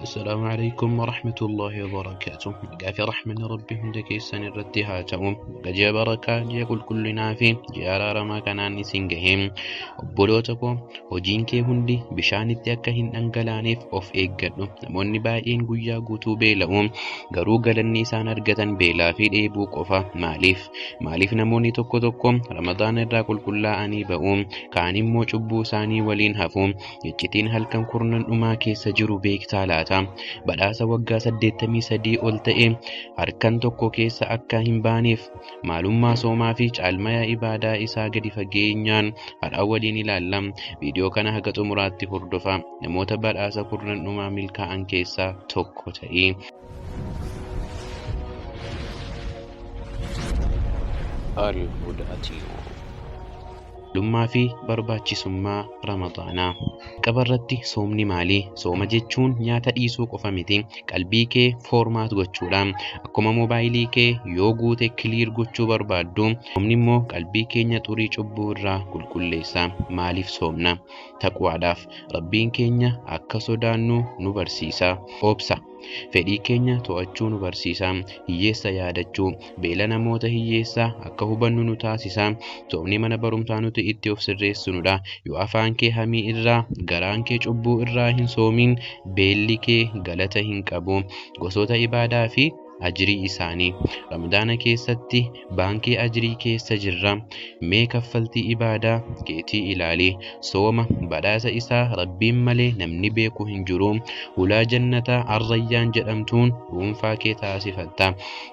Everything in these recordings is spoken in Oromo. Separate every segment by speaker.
Speaker 1: السلام عليكم ورحمة الله وبركاته. قافي رحمة ربي هندك يسن الرتها تأم قجي بركة يقول كلنا في جارا رما كانان سنجهم بلوتكم وجينكي هندي بشان التأكهن أنقلانيف أوف إيجادو نموني باين قويا قوتو بيلهم قرو قلني سانرقتن بيلا في الإيبو قفا ماليف نموني توكم رمضان الراكل كلا أني بأم كاني موجبو ساني ولين هفوم يجتين هل كان كورنن أما كيس جرو بيك تالات badhaasa waggaa 83 ol ta'e harkan tokko keessa akka hin baaneef maalummaa soomaa fi caalmaya ibaadaa isaa gadi fageenyaan hadhaa waliin ilaalla. Viidiyoo kana haga xumuraatti hordofa. Namoota badhaasa kurnan dhumaa milkaa'an keessaa tokko ta'e. Lummaa fi barbaachisummaa Ramadaanaa. Qabarratti soomni maali? Sooma jechuun nyaata dhiisuu qofa miti. Qalbii kee foormaat gochuudha. Akkuma moobaayilii kee yoo guute kiliir gochuu barbaaddu, soomni immoo qalbii keenya xurii cubbuu irraa qulqulleessa. Maaliif soomna? Taqwaadhaaf. Rabbiin keenya akka sodaannu nu barsiisa. Obsa. Fedhii keenya to'achuu nu barsiisa. Hiyyeessa yaadachuu, beela namoota hiyyeessaa akka hubannu nu taasisa. Soomni mana barumsaa nuti itti of sirreessinudha. Yoo afaan kee hamii irraa, garaan kee cubbuu irraa hin soomin, beelli kee galata hin qabu. Gosoota ibaadaa fi ajrii isaanii. Ramadaana keessatti baankii ajrii keessa jirra. Mee kaffaltii ibaadaa keetii ilaali. Sooma badhaasa isaa Rabbiin malee namni beeku hin jiru. Ulaa jannataa Arrayyaan jedhamtuun dhuunfaa kee taasifatta.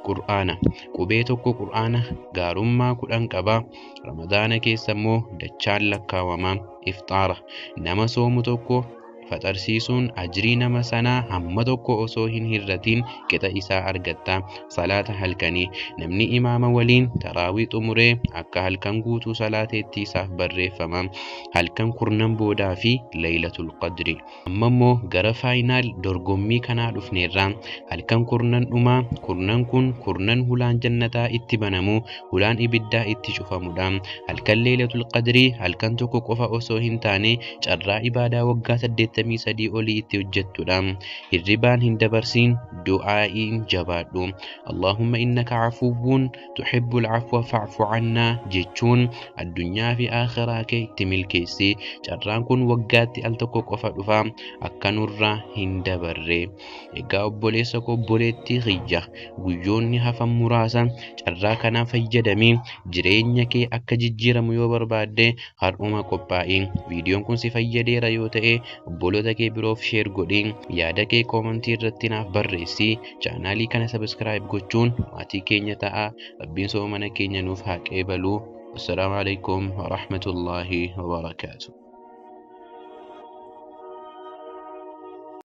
Speaker 1: Qur'aana. Qubee tokko Qur'aana gaarummaa 10 qaba. Ramadaana keessa immoo dachaan lakkaawama. Ifxaara. Nama soomu tokko faxarsiisuun ajrii nama sanaa hamma tokko osoo hin hirratiin qixa isaa argatta. Salaata halkanii. Namni imaama waliin taraawii xumuree akka halkan guutuu salaateetti isaaf barreeffama. Halkan kurnan boodaa fi Laylatul Qadri. Amma immoo gara faayinaal dorgommii kanaa dhufneerra. Halkan kurnan dhumaa, kurnan kun kurnan hulaan jannataa itti banamu, hulaan ibiddaa itti cufamudha. Halkan Laylatul Qadri halkan tokko qofa osoo hin taane carraa ibaadaa waggaa 83 olii itti hojjettudha. Hirribaan hin dabarsin, du'aa'iin jabaadhu. Allahumma innaka afuwwun tuhibbul afwa fa'fu cannaa jechuun addunyaa fi akhiraa kee itti milkeessi. Carraan kun waggaatti al tokko qofa dhufa. Akka nurraa hin dabarre. Egaa obboleessa koo obboleettii kiyya, guyyoonni hafan muraasa carraa kanaa fayyadamii jireenya kee akka jijjiiramu yoo barbaadde har'uma qophaa'i. Viidiyoon kun si fayyadeera yoo ta'e obboloota kee biroof sheer godhi. Yaada kee koomentii irratti naaf barreessi. Chaanaalii kana sabskiraayib gochuun maatii keenya ta'a. Rabbiin soomana keenya nuuf haa qeebalu. Assalaamu alaykum wa rahmatullaahi wa barakaatuh.